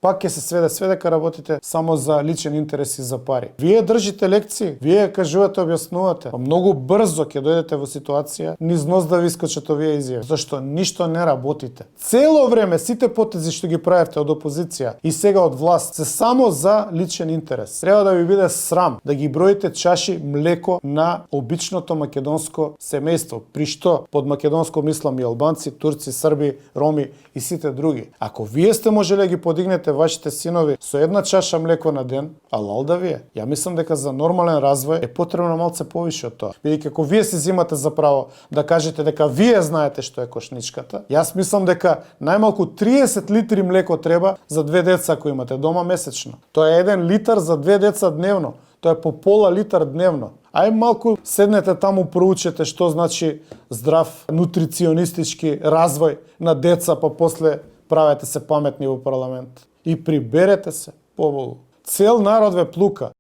Пак ќе се сведе дека работите само за личен интерес и за пари. Вие држите лекции, вие кажувате, објаснувате. Многу брзо ќе дојдете во ситуација низ нос да ви искочат овие изјави, зашто ништо не работите. Цело време сите потези што ги правите од опозиција и сега од власт се само за личен интерес. Треба да ви биде срам да ги броите чаши млеко на обичното македонско семејство, при што под македонско мислам и албанци, турци, срби, роми и сите други. Ако вие сте можеле да ги подигнете вашите синови со една чаша млеко на ден, алал да вие. Ја мислам дека за нормален развој е потребно малце повише од тоа. Бидејќи ако вие се зимате за право да кажете дека вие знаете што е кошничката, јас мислам дека најмалку 30 литри млеко треба за 2 деца ако имате дома месечно. Тоа е 1 литар за 2 деца дневно. Тоа е по пола литар дневно. Ај малку седнете таму, проучете што значи здрав нутриционистички развој на деца, па после правете се паметни во парламент. И приберете се поболу. Цел народ ве плука.